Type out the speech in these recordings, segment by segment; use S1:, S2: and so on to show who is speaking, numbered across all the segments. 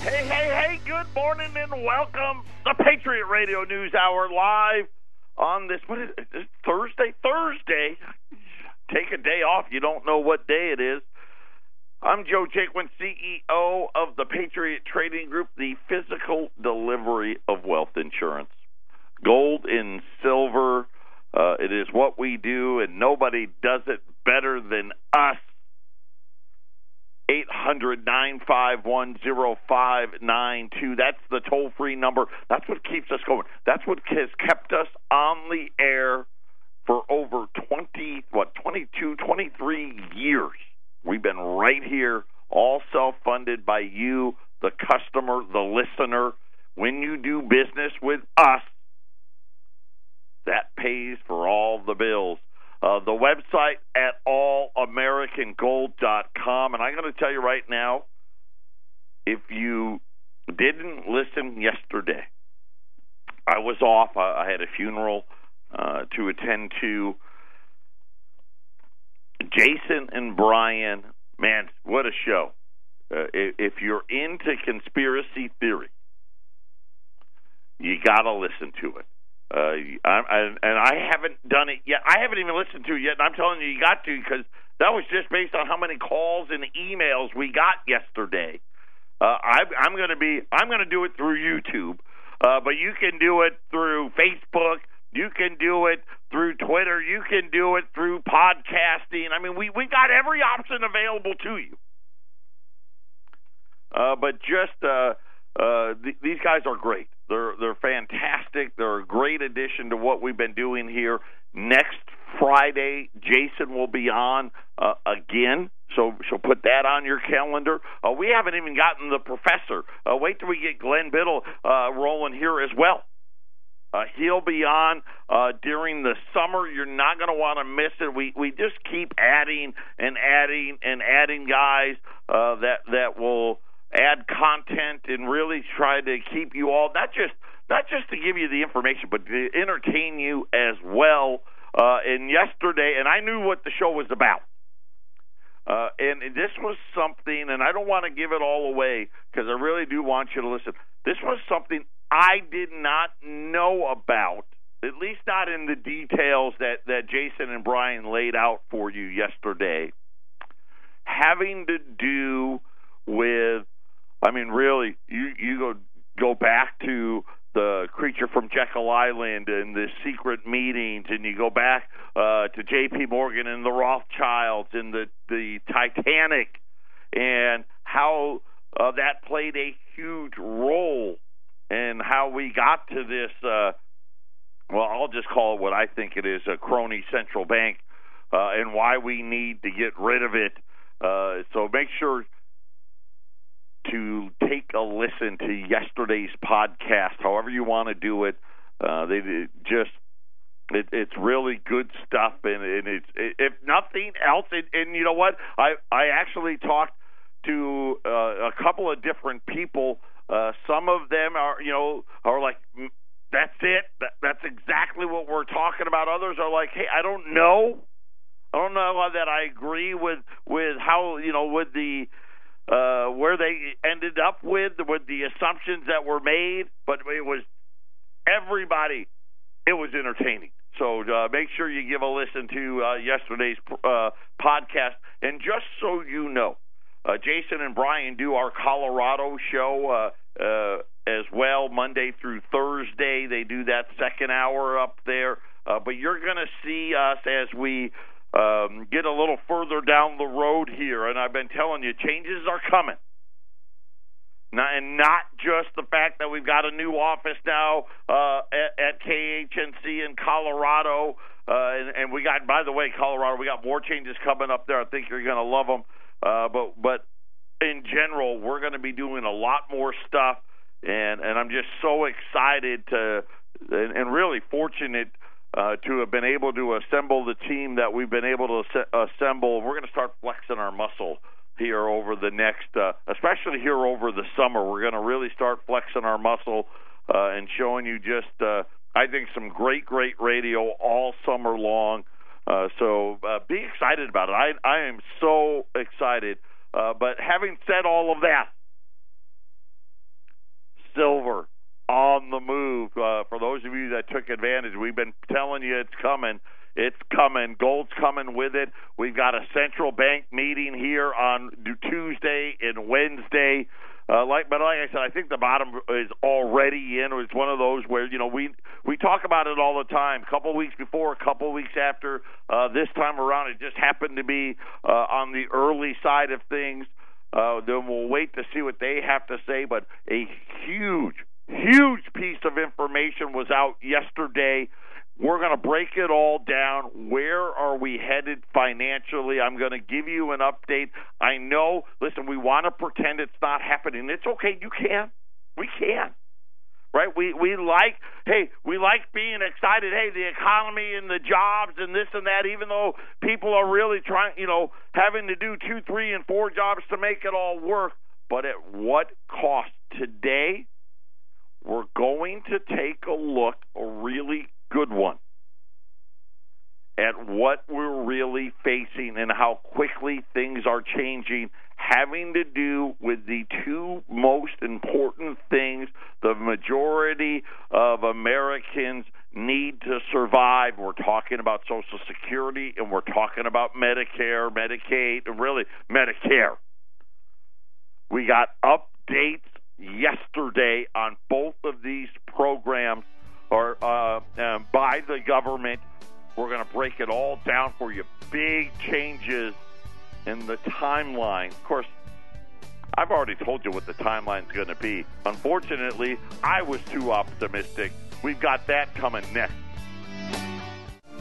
S1: Hey, good morning and welcome. The Patriot Radio News Hour live on this, what is it, Thursday? Take a day off. You don't know what day it is. I'm Joe Jaquin, CEO of the Patriot Trading Group, the physical delivery of wealth insurance. Gold and silver, it is what we do, and nobody does it better than us. 800-951-0592. That's the toll-free number. That's what keeps us going. That's what has kept us on the air for over 23 years. We've been right here, all self-funded by you, the customer, the listener. When you do business with us, that pays for all the bills. The website at allamericangold.com. And I'm going to tell you right now, if you didn't listen yesterday, I was off. I had a funeral to attend to. Jason and Brian, man, what a show. If you're into conspiracy theory, you got to listen to it. I haven't done it yet. I haven't even listened to it yet, and I'm telling you got to, because that was just based on how many calls and emails we got yesterday. I'm going to do it through YouTube, but you can do it through Facebook. You can do it through Twitter. You can do it through podcasting. I mean, we got every option available to you. But just these guys are great. They're fantastic. They're a great addition to what we've been doing here. Next Friday, Jason will be on again, so put that on your calendar. We haven't even gotten the professor. Wait till we get Glenn Biddle rolling here as well. He'll be on during the summer. You're not going to want to miss it. We just keep adding and adding guys that will add content and really try to keep you all not just to give you the information, but to entertain you as well. And yesterday, and I knew what the show was about. And this was something, and I don't want to give it all away because I really do want you to listen. This was something I did not know about, at least not in the details that Jason and Brian laid out for you yesterday, having to do with, I mean, really, you go back to the Creature from Jekyll Island and the secret meetings, and you go back to J.P. Morgan and the Rothschilds and the Titanic, and how that played a huge role in how we got to this, well, I'll just call it what I think it is, a crony central bank, and why we need to get rid of it. So make sure to take a listen to yesterday's podcast, however you want to do it. It's really good stuff, and it's if nothing else, and you know what? I actually talked to a couple of different people. Some of them are like, that's it. That's exactly what we're talking about. Others are like, hey, I don't know that I agree with how, with the where they ended up with the assumptions that were made, but it was everybody. It was entertaining. So make sure you give a listen to yesterday's podcast. And just so you know, Jason and Brian do our Colorado show as well, Monday through Thursday. They do that second hour up there. But you're going to see us as we get a little further down the road here. And I've been telling you, changes are coming. And not just the fact that we've got a new office now at KHNC in Colorado. And we got, by the way, Colorado, we got more changes coming up there. I think you're going to love them. But in general, we're going to be doing a lot more stuff. And I'm just so excited and really fortunate to have been able to assemble the team that we've been able to assemble. We're going to start flexing our muscle here over the next, especially here over the summer. We're going to really start flexing our muscle and showing you just, I think, some great radio all summer long. So be excited about it. I am so excited. But having said all of that, those of you that took advantage, we've been telling you it's coming. It's coming. Gold's coming with it. We've got a central bank meeting here on Tuesday and Wednesday. But like I said, I think the bottom is already in. It's one of those where, we talk about it all the time. A couple of weeks before, a couple of weeks after. This time around, it just happened to be on the early side of things. Then we'll wait to see what they have to say. But a huge piece of information was out yesterday. We're going to break it all down. Where are we headed financially? I'm going to give you an update. I know, listen, we want to pretend it's not happening. It's okay. You can. We can. Right? We like being excited. Hey, the economy and the jobs and this and that, even though people are really trying, having to do 2, 3, and 4 jobs to make it all work. But at what cost? Today, we're going to take a look, a really good one, at what we're really facing and how quickly things are changing, having to do with the 2 most important things the majority of Americans need to survive. We're talking about Social Security, and we're talking about Medicare, Medicaid, and really Medicare. We got updates yesterday on both of these programs by the government. We're going to break it all down for you. Big changes in the timeline. Of course, I've already told you what the timeline's going to be. Unfortunately, I was too optimistic. We've got that coming next.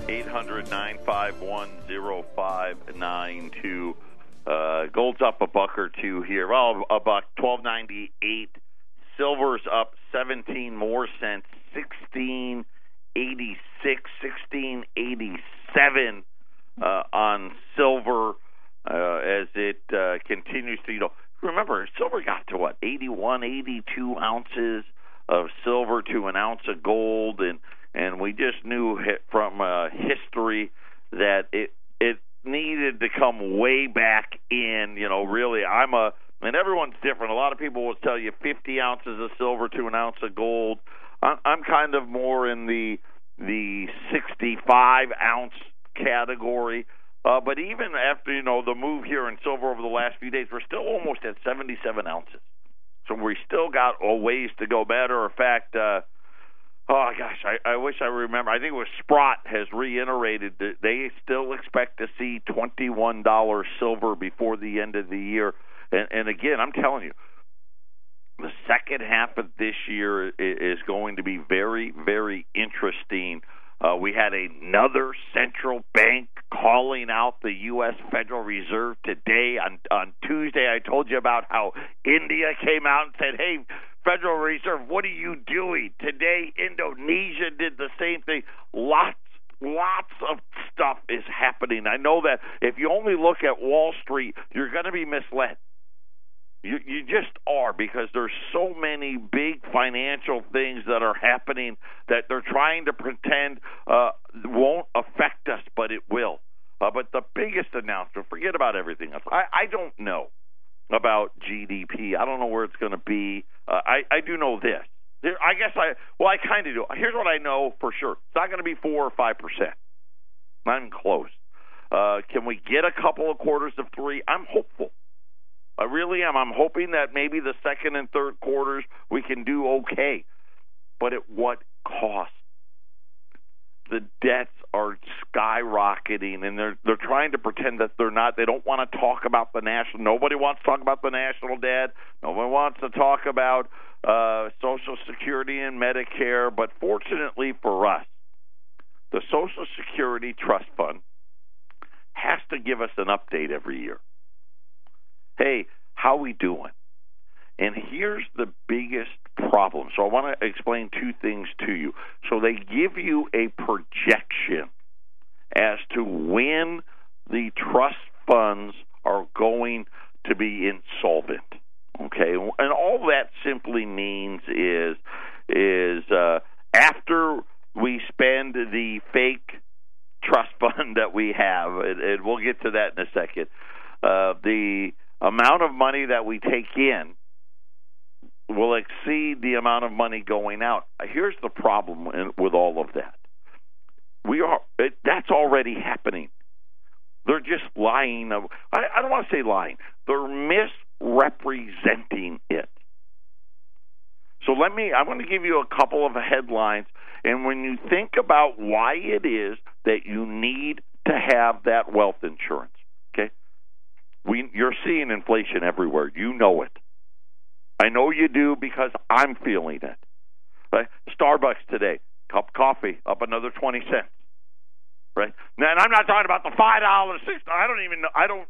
S1: 800-951-0592. Gold's up $1 or $2 here. Well, $1, $12.98. Silver's up 17 more cents, 16.86, 16.87 on silver as it continues to, remember, silver got to 81, 82 ounces of silver to an ounce of gold, and we just knew from history that it needed to come way back in. Really, and everyone's different. A lot of people will tell you 50 ounces of silver to an ounce of gold. I'm kind of more in the 65-ounce category. But even after, the move here in silver over the last few days, we're still almost at 77 ounces. So we still got a ways to go. Matter of fact, I wish I remember. I think it was Sprott has reiterated that they still expect to see $21 silver before the end of the year. And again, I'm telling you, the second half of this year is going to be very, very interesting. We had another central bank calling out the U.S. Federal Reserve today. On Tuesday, I told you about how India came out and said, hey, Federal Reserve, what are you doing? Today, Indonesia did the same thing. Lots of stuff is happening. I know that if you only look at Wall Street, you're going to be misled. You just are, because there's so many big financial things that are happening that they're trying to pretend won't affect us, but it will. But the biggest announcement, forget about everything else. I don't know about GDP. I don't know where it's going to be. I do know this. I kind of do. Here's what I know for sure. It's not going to be 4 or 5%. Not even close. Can we get a couple of quarters of 3? I'm hopeful. I really am. I'm hoping that maybe the second and third quarters we can do okay. But at what cost? The debts are skyrocketing, and they're trying to pretend that they're not. They don't want to talk about the national. Nobody wants to talk about the national debt. Nobody wants to talk about Social Security and Medicare. But fortunately for us, the Social Security Trust Fund has to give us an update every year. Hey, how we doing? And here's the biggest problem. So I want to explain 2 things to you. So they give you a projection as to when the trust funds are going to be insolvent. Okay, and all that simply means is after we spend the fake trust fund that we have, and we'll get to that in a second, the amount of money that we take in will exceed the amount of money going out. Here's the problem with all of that. That's already happening. They're just lying. I don't want to say lying. They're misrepresenting it. So I want to give you a couple of headlines, and when you think about why it is that you need to have that wealth insurance, okay? You're seeing inflation everywhere. You know it. I know you do because I'm feeling it. Right? Starbucks today, cup of coffee up another 20 cents. Right? Now, and I'm not talking about the $5, $6. I don't even know. I don't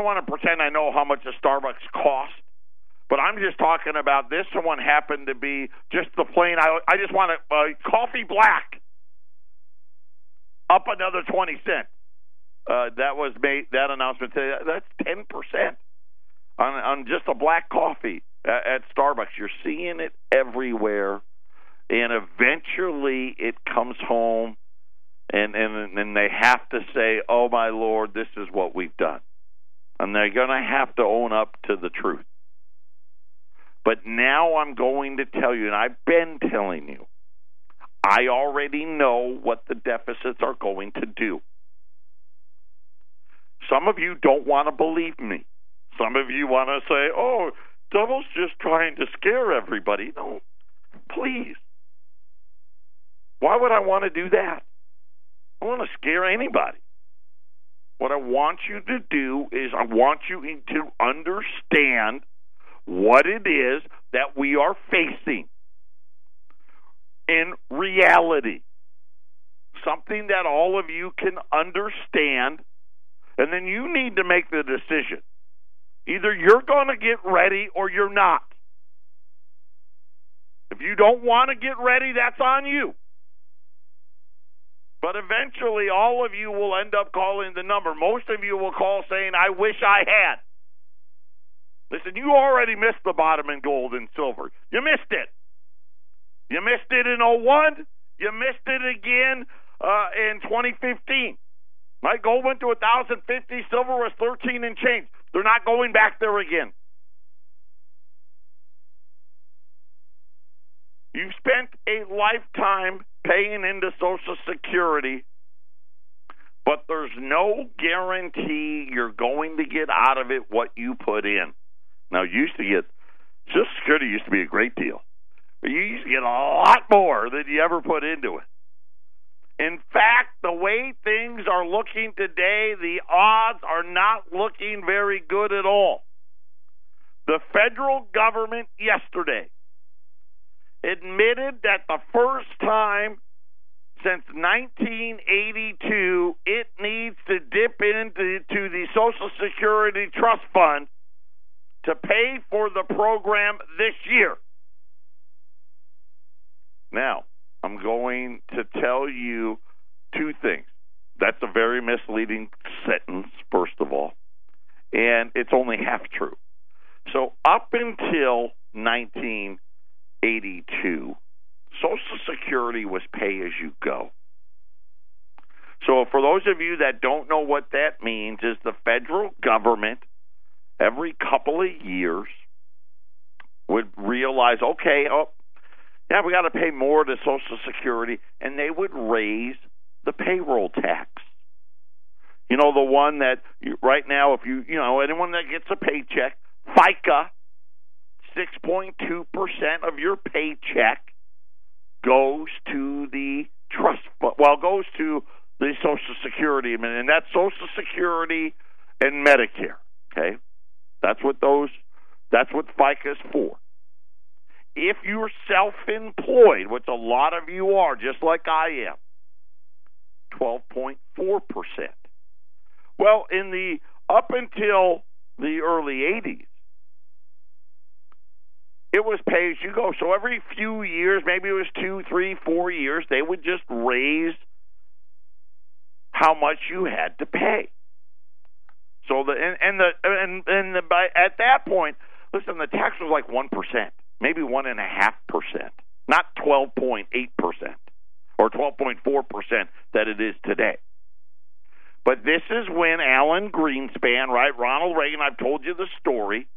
S1: want to pretend I know how much a Starbucks costs. But I'm just talking about this one happened to be just the plain. I just want a coffee black up another 20 cents. That was made. That announcement today. That's 10% on just a black coffee at Starbucks. You're seeing it everywhere, and eventually it comes home. And they have to say, oh, my Lord, this is what we've done. And they're going to have to own up to the truth. But now I'm going to tell you, and I've been telling you, I already know what the deficits are going to do. Some of you don't want to believe me. Some of you want to say, oh, Devil's just trying to scare everybody. No, please. Why would I want to do that? I don't want to scare anybody. What I want you to do is I want you to understand what it is that we are facing in reality. Something that all of you can understand, and then you need to make the decision. Either you're going to get ready or you're not. If you don't want to get ready, that's on you. But eventually, all of you will end up calling the number. Most of you will call saying, I wish I had. Listen, you already missed the bottom in gold and silver. You missed it. You missed it in 2001. You missed it again in 2015. Right? Gold went to 1,050. Silver was 13 and change. They're not going back there again. You've spent a lifetime paying into Social Security, but there's no guarantee you're going to get out of it what you put in. Now, Social Security used to be a great deal. You used to get a lot more than you ever put into it. In fact, the way things are looking today, the odds are not looking very good at all. The federal government yesterday admitted that the first time since 1982, it needs to dip into the Social Security Trust Fund to pay for the program this year. Now, I'm going to tell you two things. That's a very misleading sentence, first of all, and it's only half true. So up until 1982, Social Security was pay as you go. So for those of you that don't know what that means, is the federal government every couple of years would realize, okay, we got to pay more to Social Security, and they would raise the payroll tax. You know, the one that right now, if anyone that gets a paycheck, FICA, 6.2% of your paycheck goes to the trust fund. Well, goes to the Social Security, and that's Social Security and Medicare. Okay, that's what FICA is for. If you're self-employed, which a lot of you are, just like I am, 12.4%. Well, up until the early 80s, it was pay as you go. So every few years, maybe it was 2, 3, 4 years, they would just raise how much you had to pay. So at that point, listen, the tax was like 1%, maybe 1.5%, not 12.8% or 12.4% that it is today. But this is when Alan Greenspan, right, Ronald Reagan, I've told you the story,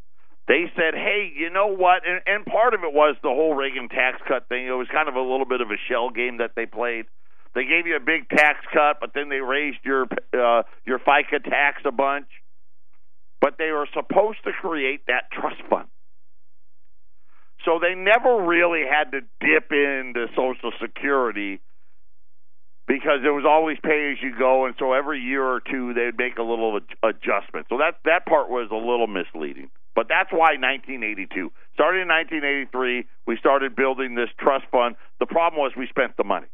S1: They said, hey, you know what? And part of it was the whole Reagan tax cut thing. It was kind of a little bit of a shell game that they played. They gave you a big tax cut, but then they raised your FICA tax a bunch. But they were supposed to create that trust fund. So they never really had to dip into Social Security because it was always pay as you go, and so every year or two they'd make a little adjustment. So that part was a little misleading. But that's why 1982. Starting in 1983, we started building this trust fund. The problem was we spent the money.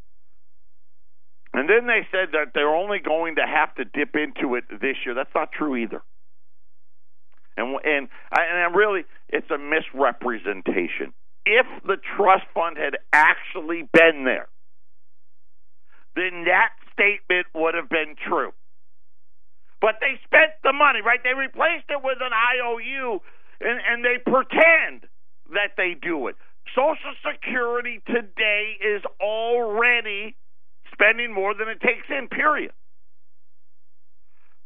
S1: And then they said that they're only going to have to dip into it this year. That's not true either. And really, it's a misrepresentation. If the trust fund had actually been there, then that statement would have been true. But they spent the money, right? They replaced it with an IOU, and they pretend that they do it. Social Security today is already spending more than it takes in, period.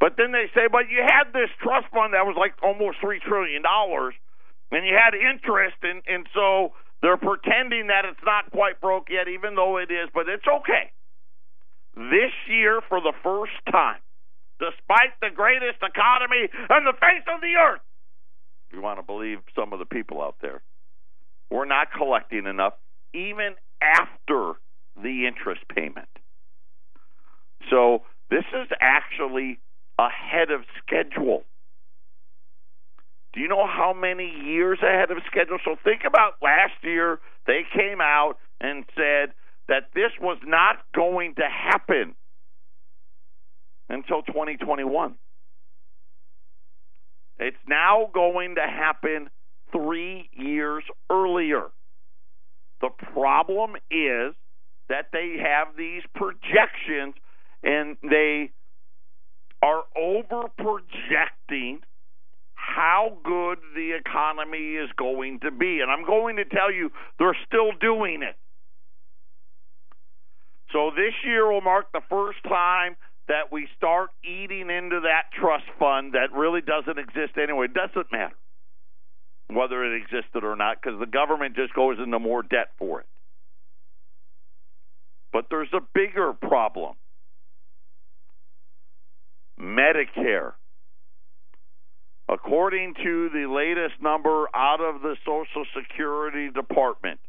S1: But then they say, but you had this trust fund that was like almost $3 trillion, and you had interest, and so they're pretending that it's not quite broke yet, even though it is, but it's okay. This year, for the first time, despite the greatest economy on the face of the earth, if you want to believe some of the people out there, we're not collecting enough, even after the interest payment. So this is actually ahead of schedule. Do you know how many years ahead of schedule? So think about last year. They came out and said that this was not going to happen until 2021. It's now going to happen 3 years earlier. The problem is that they have these projections, and they are over-projecting how good the economy is going to be. And I'm going to tell you, they're still doing it. So this year will mark the first time that we start eating into that trust fund that really doesn't exist anyway. It doesn't matter whether it existed or not, because the government just goes into more debt for it. But there's a bigger problem. Medicare. According to the latest number out of the Social Security Department,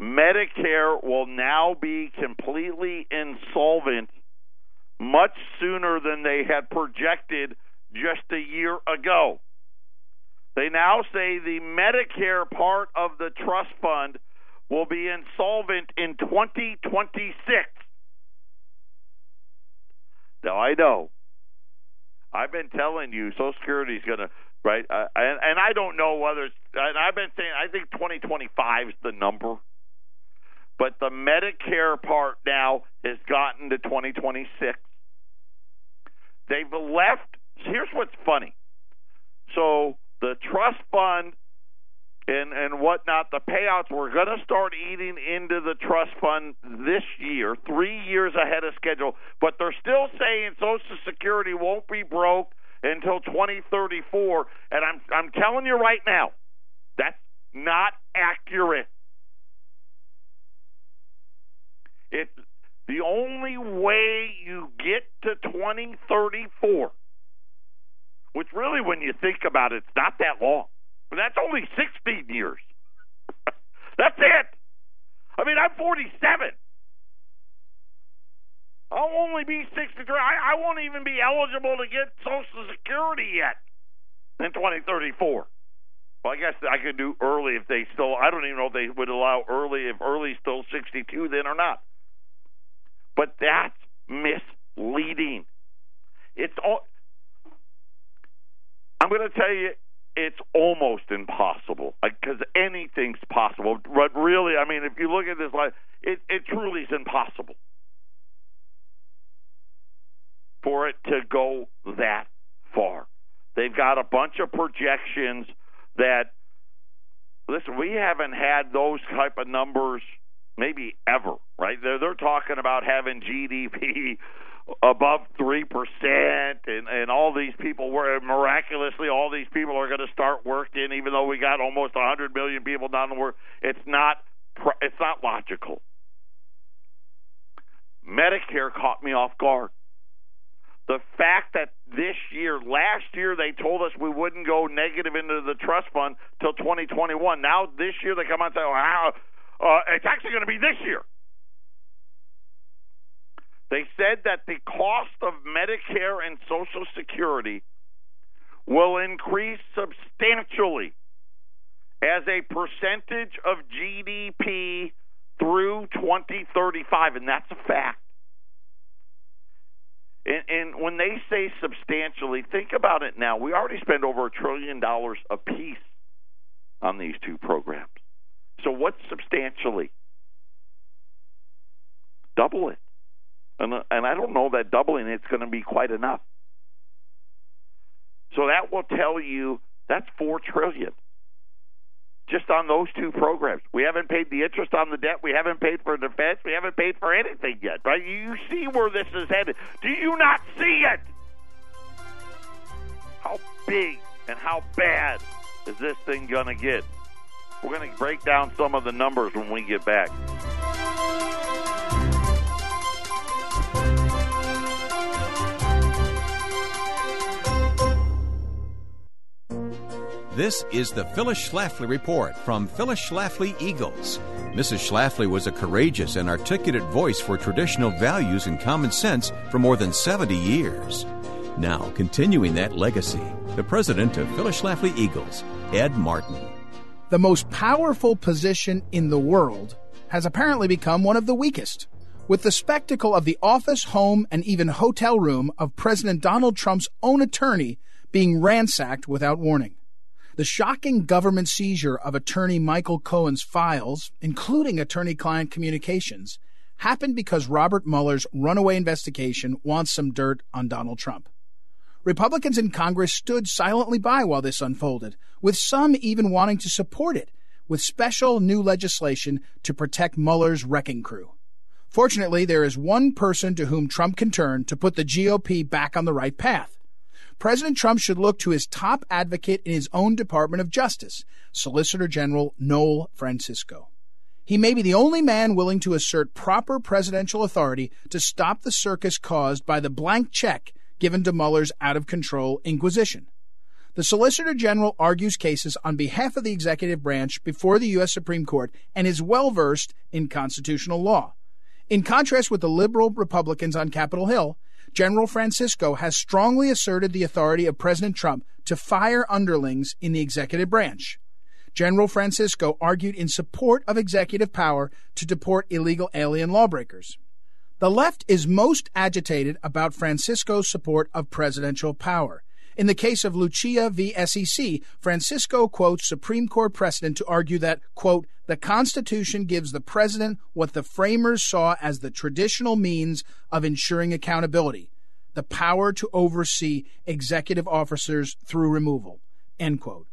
S1: Medicare will now be completely insolvent much sooner than they had projected just a year ago. They now say the Medicare part of the trust fund will be insolvent in 2026. Now, I know. I've been telling you Social Security is going to, right? And I don't know whether it's, and I've been saying, I think 2025 is the number. But the Medicare part now has gotten to 2026. They've left, here's what's funny. So the trust fund and whatnot, the payouts, we're going to start eating into the trust fund this year, 3 years ahead of schedule. But they're still saying Social Security won't be broke until 2034. And I'm telling you right now, that's not accurate. It's the only way you get to 2034, which really, when you think about it, it's not that long. But that's only 16 years. That's it. I mean, I'm 47. I'll only be 63. I won't even be eligible to get Social Security yet in 2034. Well, I guess I could do early if they still, I don't even know if they would allow early, if early's still 62 then or not. But that's misleading. It's all, I'm going to tell you, it's almost impossible, because anything's possible. But really, I mean, if you look at this, it truly is impossible for it to go that far. They've got a bunch of projections that, listen, we haven't had those type of numbers maybe ever, right? They're talking about having GDP above 3%, and all these people were miraculously all these people are going to start working, even though we got almost 100 million people down the work. It's not logical. Medicare caught me off guard. The fact that last year they told us we wouldn't go negative into the trust fund till 2021. Now this year they come out and say, it's actually going to be this year. They said that the cost of Medicare and Social Security will increase substantially as a percentage of GDP through 2035, and that's a fact. And when they say substantially, think about it now. We already spend over $1 trillion apiece on these two programs. So what's substantially? Double it. And I don't know that doubling it's going to be quite enough. So that will tell you that's $4 trillion just on those two programs. We haven't paid the interest on the debt. We haven't paid for defense. We haven't paid for anything yet, right? You see where this is headed. Do you not see it? How big and how bad is this thing going to get? We're going to break down some of the numbers when we get back.
S2: This is the Phyllis Schlafly Report from Phyllis Schlafly Eagles. Mrs. Schlafly was a courageous and articulate voice for traditional values and common sense for more than 70 years. Now, continuing that legacy, the president of Phyllis Schlafly Eagles, Ed Martin.
S3: The most powerful position in the world has apparently become one of the weakest, with the spectacle of the office, home, and even hotel room of President Donald Trump's own attorney being ransacked without warning. The shocking government seizure of attorney Michael Cohen's files, including attorney-client communications, happened because Robert Mueller's runaway investigation wants some dirt on Donald Trump. Republicans in Congress stood silently by while this unfolded, with some even wanting to support it, with special new legislation to protect Mueller's wrecking crew. Fortunately, there is one person to whom Trump can turn to put the GOP back on the right path. President Trump should look to his top advocate in his own Department of Justice, Solicitor General Noel Francisco. He may be the only man willing to assert proper presidential authority to stop the circus caused by the blank check given to Mueller's out-of-control Inquisition. The Solicitor General argues cases on behalf of the executive branch before the U.S. Supreme Court and is well-versed in constitutional law. In contrast with the liberal Republicans on Capitol Hill, General Francisco has strongly asserted the authority of President Trump to fire underlings in the executive branch. General Francisco argued in support of executive power to deport illegal alien lawbreakers. The left is most agitated about Francisco's support of presidential power. In the case of Lucia v. SEC, Francisco quotes Supreme Court precedent to argue that, quote, the Constitution gives the president what the framers saw as the traditional means of ensuring accountability, the power to oversee executive officers through removal, end quote.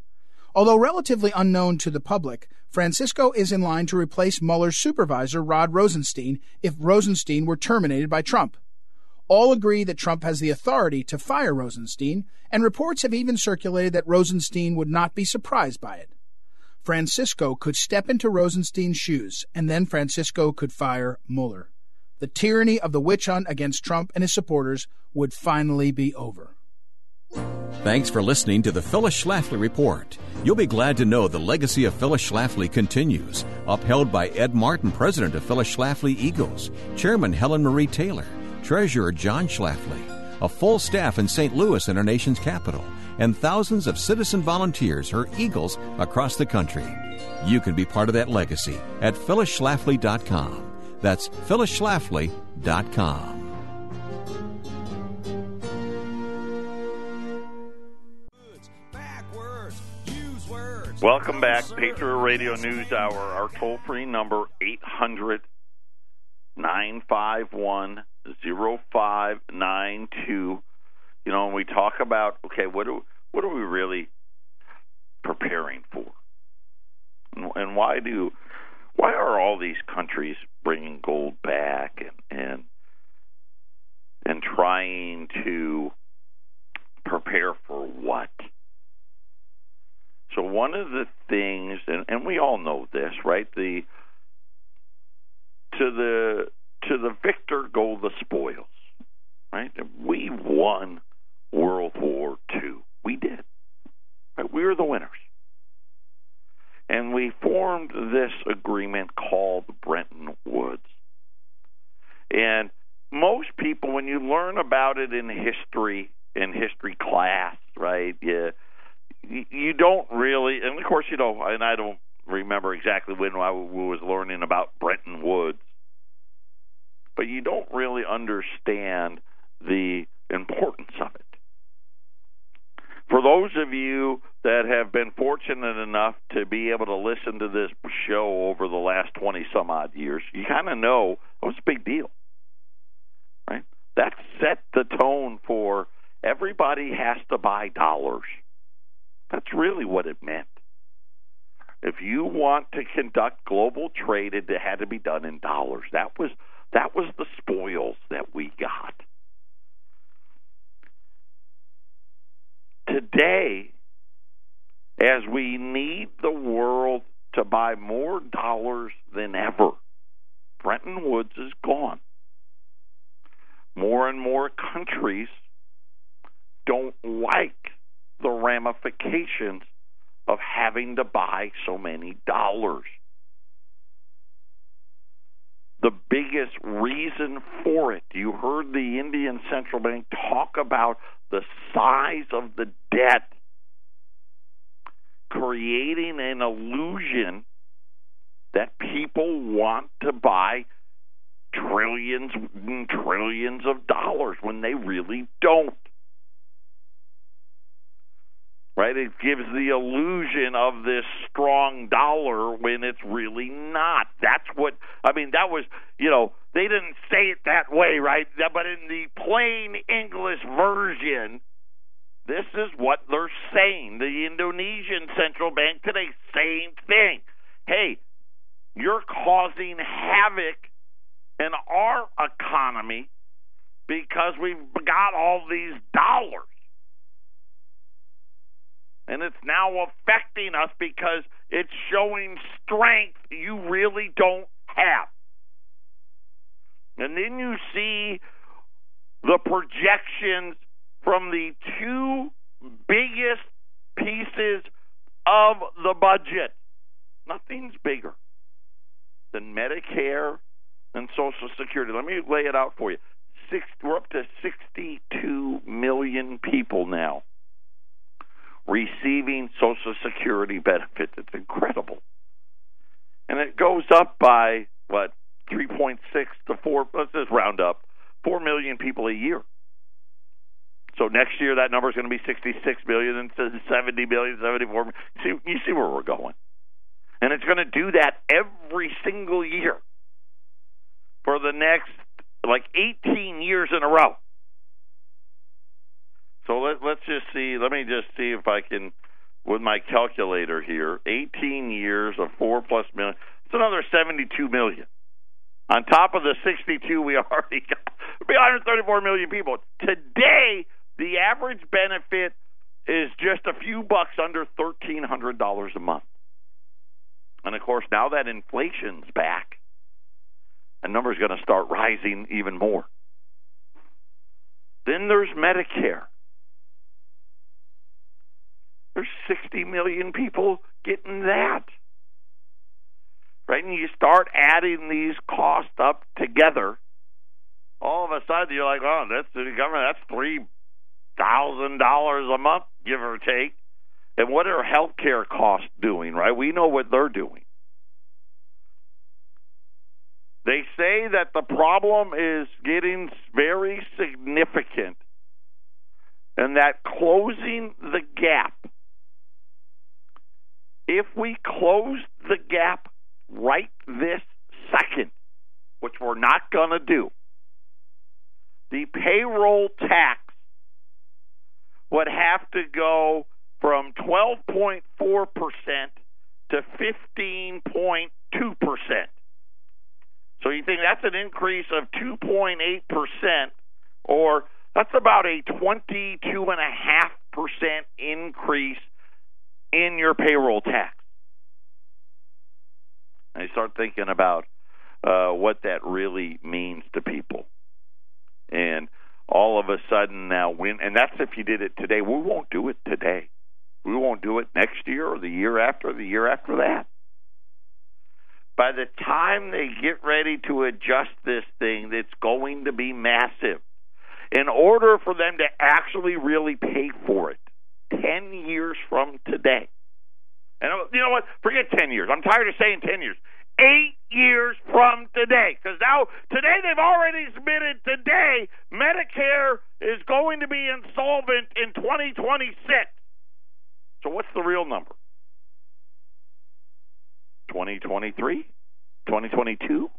S3: Although relatively unknown to the public, Francisco is in line to replace Mueller's supervisor, Rod Rosenstein, if Rosenstein were terminated by Trump. All agree that Trump has the authority to fire Rosenstein, and reports have even circulated that Rosenstein would not be surprised by it. Francisco could step into Rosenstein's shoes, and then Francisco could fire Mueller. The tyranny of the witch hunt against Trump and his supporters would finally be over.
S2: Thanks for listening to the Phyllis Schlafly Report. You'll be glad to know the legacy of Phyllis Schlafly continues, upheld by Ed Martin, president of Phyllis Schlafly Eagles, Chairman Helen Marie Taylor, Treasurer John Schlafly, a full staff in St. Louis and our nation's capital, and thousands of citizen volunteers, her Eagles, across the country. You can be part of that legacy at phyllisschlafly.com. That's phyllisschlafly.com.
S1: Welcome back, Patriot Radio News Hour. Our toll-free number, 800-951-0592. You know, when we talk about, okay, what are we really preparing for? And why are all these countries bringing gold back? And and trying to prepare for what? So one of the things, and we all know this, right? To the victor go the spoils, right? We won World War II. We did. Right? We were the winners. And we formed this agreement called Bretton Woods. And most people, when you learn about it in history class, right, you don't really, and of course, and I don't remember exactly when I was learning about Bretton Woods, but you don't really understand the importance of it. For those of you that have been fortunate enough to be able to listen to this show over the last 20-some-odd years, you kind of know it was a big deal, right? That set the tone for everybody has to buy dollars. That's really what it meant. If you want to conduct global trade, it had to be done in dollars. That was the spoils that we got. Today, as we need the world to buy more dollars than ever, Bretton Woods is gone. More and more countries don't like the ramifications of having to buy so many dollars. The biggest reason for it, you heard the Indian Central Bank talk about the size of the debt, creating an illusion that people want to buy trillions and trillions of dollars when they really don't. Right? It gives the illusion of this strong dollar when it's really not. That's what, that was, they didn't say it that way, right? But in the plain English version, this is what they're saying. The Indonesian Central Bank today, same thing. Hey, you're causing havoc in our economy because we've got all these dollars. And it's now affecting us because it's showing strength you really don't have. And then you see the projections from the two biggest pieces of the budget. Nothing's bigger than Medicare and Social Security. Let me lay it out for you. We're up to 62 million people now receiving Social Security benefits. It's incredible. And it goes up by, 3.6 to 4, let's just round up, 4 million people a year. So next year that number is going to be 66 million and 70 million, 74 million. You see where we're going. And it's going to do that every single year for the next, 18 years in a row. So let's just see. Let me just see if I can, with my calculator here, 18 years of 4+ million. It's another 72 million. On top of the 62 we already got, it'll be 134 million people. Today, the average benefit is just a few bucks under $1,300 a month. And, of course, now that inflation's back, the number's going to start rising even more. Then there's Medicare. There's 60 million people getting that. Right? And you start adding these costs up together, all of a sudden you're like, oh, that's the government, that's $3,000 a month, give or take. And what are healthcare costs doing, right? We know what they're doing. They say that the problem is getting very significant and that closing the gap, if we close the gap right this second, which we're not going to do, the payroll tax would have to go from 12.4% to 15.2%. So you think that's an increase of 2.8% or that's about a 22.5% increase in your payroll tax. And you start thinking about what that really means to people. And all of a sudden now, and that's if you did it today. We won't do it today. We won't do it next year or the year after that. By the time they get ready to adjust this thing, it's going to be massive. In order for them to actually really pay for it, 10 years from today. And you know what? Forget 10 years. I'm tired of saying 10 years. 8 years from today. Because now, today they've already submitted today, Medicare is going to be insolvent in 2026. So what's the real number? 2023? 2022?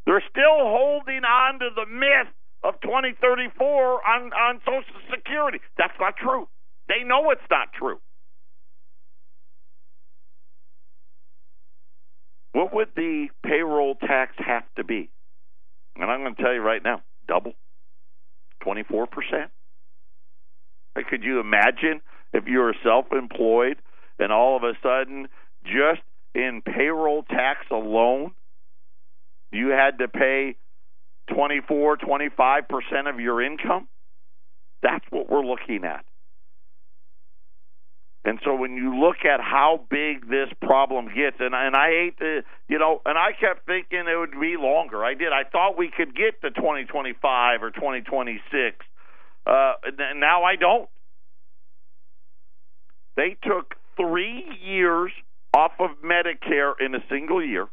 S1: They're still holding on to the myth of 2034 on Social Security. That's not true. They know it's not true. What would the payroll tax have to be? And I'm going to tell you right now, double, 24%. Could you imagine if you were self-employed and all of a sudden, just in payroll tax alone, you had to pay 24, 25% of your income? That's what we're looking at. And so when you look at how big this problem gets, and I hate to, and I kept thinking it would be longer. I did. I thought we could get to 2025 or 2026. Now I don't. They took 3 years off of Medicare in a single year.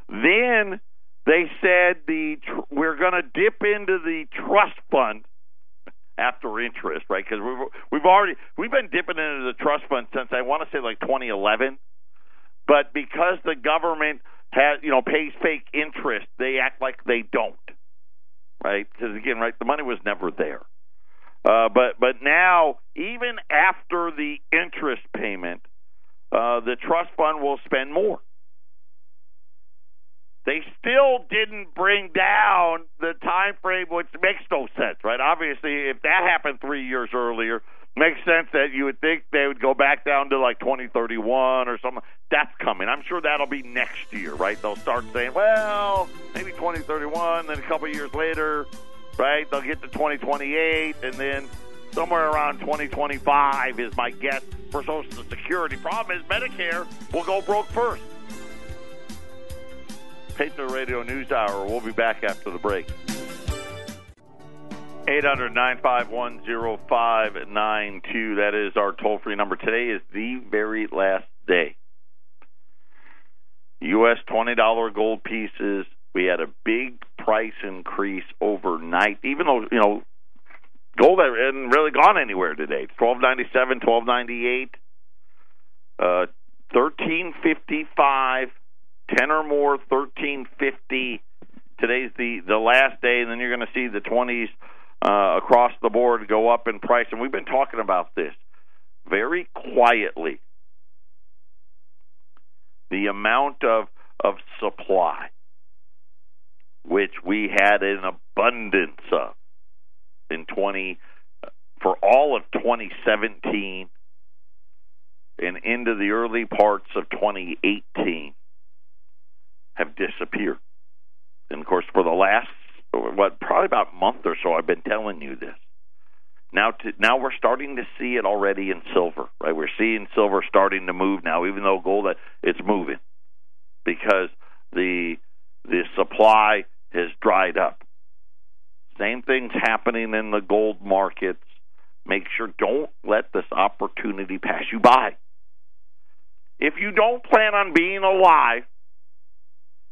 S1: Then they said we're going to dip into the trust fund after interest, right? Because we've been dipping into the trust fund since I want to say like 2011, but because the government pays fake interest, they act like they don't, right? Because again, right, the money was never there. But now, even after the interest payment, the trust fund will spend more. They still didn't bring down the time frame, which makes no sense, right? Obviously, if that happened 3 years earlier, makes sense that you would think they would go back down to like 2031 or something. That's coming. I'm sure that'll be next year, right? They'll start saying, well, maybe 2031, then a couple of years later, right, they'll get to 2028, and then somewhere around 2025 is my guess for Social Security. Problem is Medicare will go broke first. Patriot Radio News Hour. We'll be back after the break. 800-951-0592. That is our toll-free number. Today is the very last day. U.S. $20 gold pieces. We had a big price increase overnight, even though, gold hasn't really gone anywhere today. It's $12.97, $12.98, $13.55. 10 or more, $13.50. Today's the last day, and then you're going to see the 20s across the board go up in price. And we've been talking about this very quietly. The amount of supply, which we had an abundance of for all of 2017 and into the early parts of 2018. Have disappeared. And, of course, for the last, probably about a month or so, I've been telling you this. Now we're starting to see it already in silver, right? We're seeing silver starting to move now, even though gold, it's moving because the supply has dried up. Same thing's happening in the gold markets. Make sure, don't let this opportunity pass you by. If you don't plan on being alive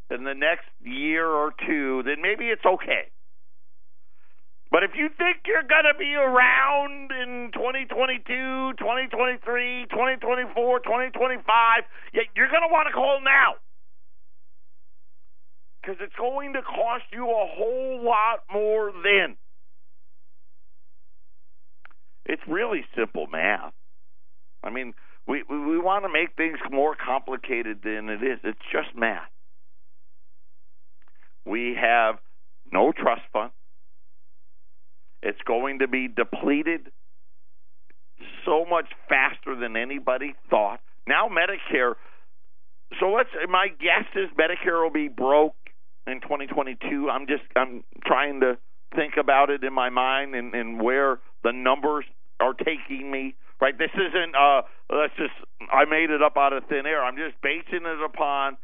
S1: in the next year or two, then maybe it's okay. But if you think you're going to be around in 2022, 2023, 2024, 2025, you're going to want to call now. Because it's going to cost you a whole lot more then. It's really simple math. I mean, we want to make things more complicated than it is. It's just math. We have no trust fund. It's going to be depleted so much faster than anybody thought. Now Medicare, my guess is Medicare will be broke in 2022. I'm trying to think about it in my mind and where the numbers are taking me. Right? This isn't I made it up out of thin air. I'm just basing it upon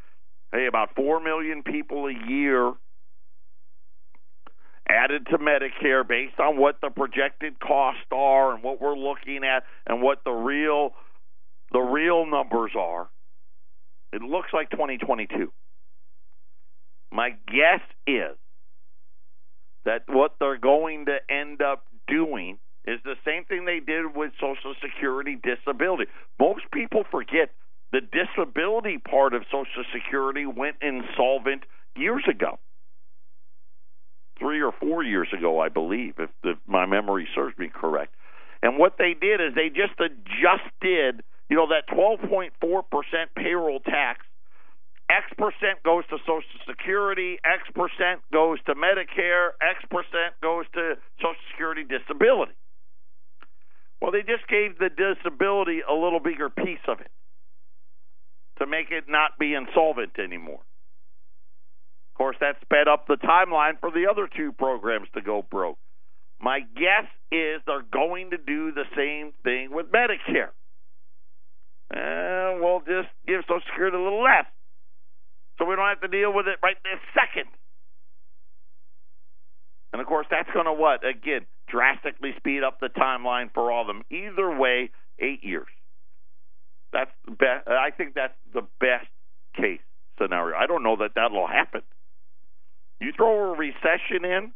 S1: about 4 million people a year added to Medicare based on what the projected costs are and what we're looking at and what the real numbers are. It looks like 2022. My guess is that what they're going to end up doing is the same thing they did with Social Security disability. Most people forget the disability part of Social Security went insolvent years ago. 3 or 4 years ago, I believe, if my memory serves me correct. And what they did is they just adjusted, that 12.4% payroll tax. X percent goes to Social Security, X percent goes to Medicare, X percent goes to Social Security disability. Well, they just gave the disability a little bigger piece of it to make it not be insolvent anymore. Of course, that sped up the timeline for the other two programs to go broke. My guess is they're going to do the same thing with Medicare. We'll just give Social Security a little less so we don't have to deal with it right this second. And, of course, that's going to Again, drastically speed up the timeline for all of them. Either way, 8 years. That's the best. I think that's the best case scenario. I don't know that that'll happen. You throw a recession in,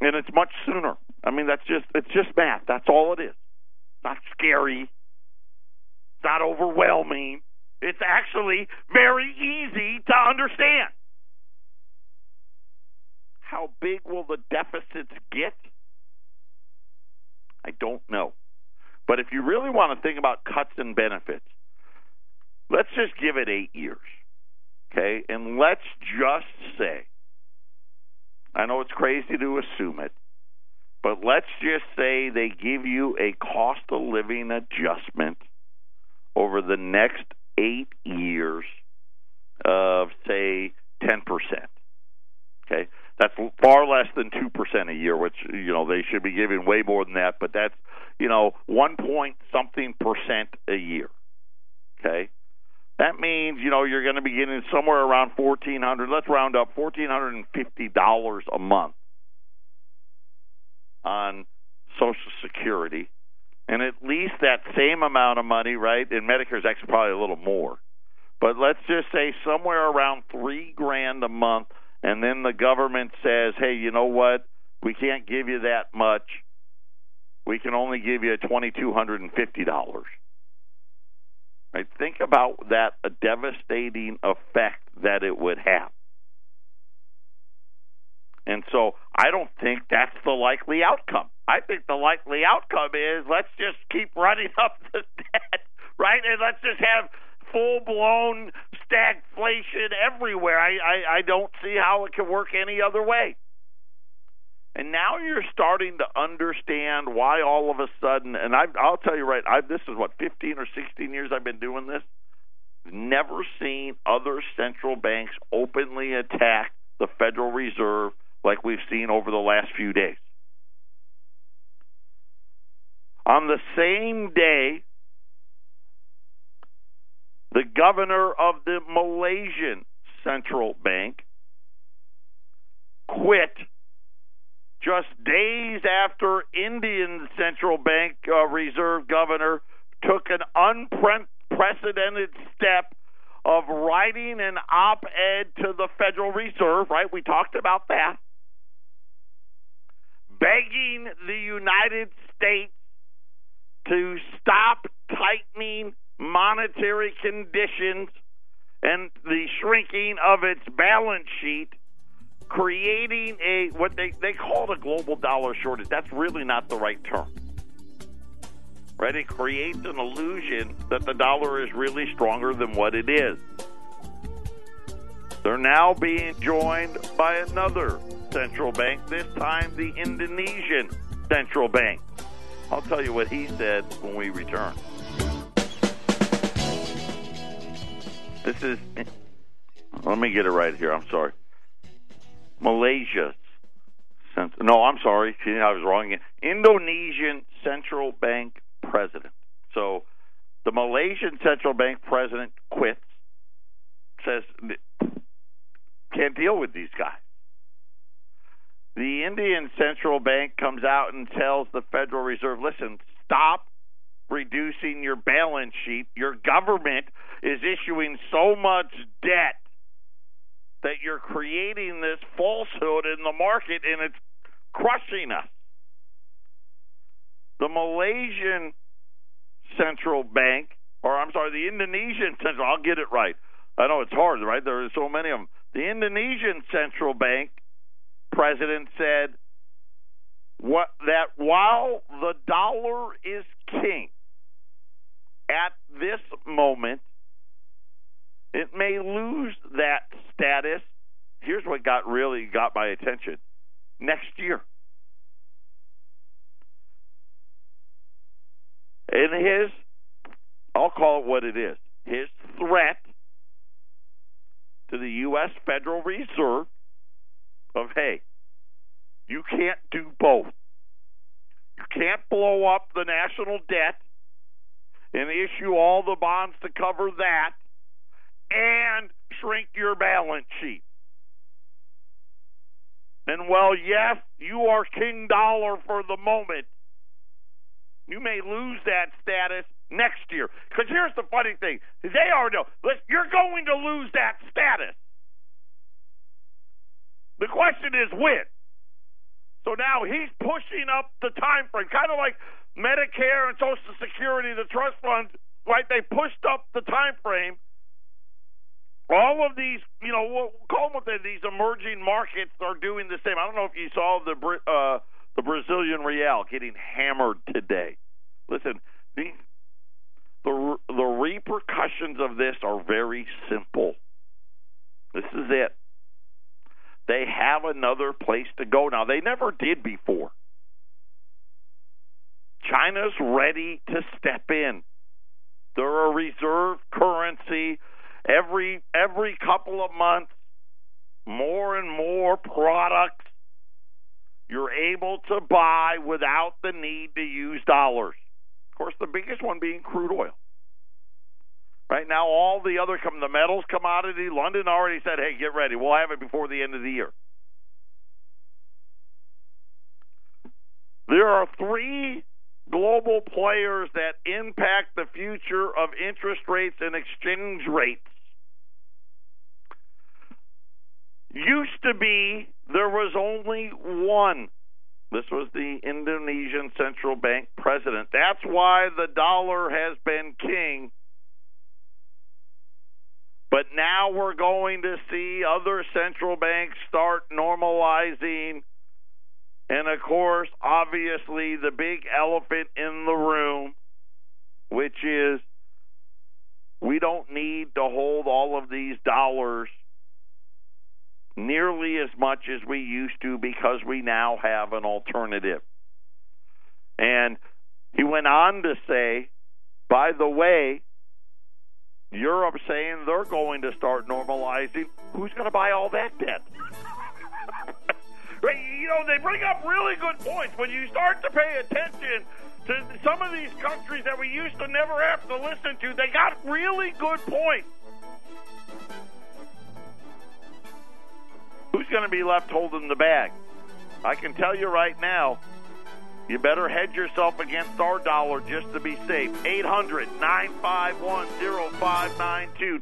S1: and it's much sooner. I mean, it's just math. That's all it is. It's not scary. It's not overwhelming. It's actually very easy to understand. How big will the deficits get? I don't know. But if you really want to think about cuts and benefits, let's just give it 8 years. Okay? And let's just say, I know it's crazy to assume it, but let's just say they give you a cost of living adjustment over the next 8 years of, say, 10%. Okay? That's far less than 2% a year, which, they should be giving way more than that, but that's, 1-point-something% a year. Okay? That means, you're going to be getting somewhere around $1,400, let's round up, $1,450 a month on Social Security. And at least that same amount of money, right? And Medicare is actually probably a little more. But let's just say somewhere around $3,000 a month, and then the government says, hey, you know what? We can't give you that much. We can only give you $2,250. Right? Think about that, a devastating effect that it would have. And so I don't think that's the likely outcome. I think the likely outcome is let's just keep running up the debt, right? And let's just have full-blown stagflation everywhere. I don't see how it can work any other way. And now you're starting to understand why all of a sudden, and I'll tell you this is 15 or 16 years I've been doing this. Never seen other central banks openly attack the Federal Reserve like we've seen over the last few days. On the same day, the governor of the Malaysian Central Bank quit just days after Indian Central Bank Reserve Governor took an unprecedented step of writing an op-ed to the Federal Reserve, right? We talked about that. Begging the United States to stop tightening monetary conditions and the shrinking of its balance sheet, creating what they call a global dollar shortage. That's really not the right term. Right? It creates an illusion that the dollar is really stronger than what it is. They're now being joined by another central bank, this time the Indonesian central bank. I'll tell you what he said when we return. This is, let me get it right here. I'm sorry. Malaysia's, no, I'm sorry. I was wrong again. Indonesian central bank president. So the Malaysian central bank president quits, says, can't deal with these guys. The Indian central bank comes out and tells the Federal Reserve, listen, stop reducing your balance sheet. Your government is issuing so much debt that you're creating this falsehood in the market, and it's crushing us. The Malaysian central bank, the Indonesian central, I'll get it right. I know it's hard, right? There are so many of them. The Indonesian central bank president said that while the dollar is king at this moment, it may lose that status. Here's what really got my attention. Next year. And I'll call it what it is, his threat to the U.S. Federal Reserve of, hey, you can't do both. You can't blow up the national debt and issue all the bonds to cover that and shrink your balance sheet. And while, yes, you are king dollar for the moment, you may lose that status next year. Because here's the funny thing. They already know. Listen, you're going to lose that status. The question is when. So now he's pushing up the time frame, kind of like Medicare and Social Security, the trust funds, right? They pushed up the time frame. All of these, we'll call them these emerging markets are doing the same. I don't know if you saw the Brazilian real getting hammered today. Listen, the repercussions of this are very simple. This is it. They have another place to go now. They never did before. China's ready to step in. They're a reserve currency. Every couple of months, more and more products you're able to buy without the need to use dollars. Of course, the biggest one being crude oil. Right now, all the other the metals commodity, London already said, hey, get ready. We'll have it before the end of the year. There are three global players that impact the future of interest rates and exchange rates. Used to be there was only one. This was the Indonesian central bank president. That's why the dollar has been king. But now we're going to see other central banks start normalizing. And, of course, obviously the big elephant in the room, which is we don't need to hold all of these dollars nearly as much as we used to because we now have an alternative. And he went on to say, by the way, Europe saying they're going to start normalizing. Who's going to buy all that debt? Right? They bring up really good points. When you start to pay attention to some of these countries that we used to never have to listen to, they got really good points. Who's going to be left holding the bag? I can tell you right now, you better hedge yourself against our dollar just to be safe. 800-951-0592.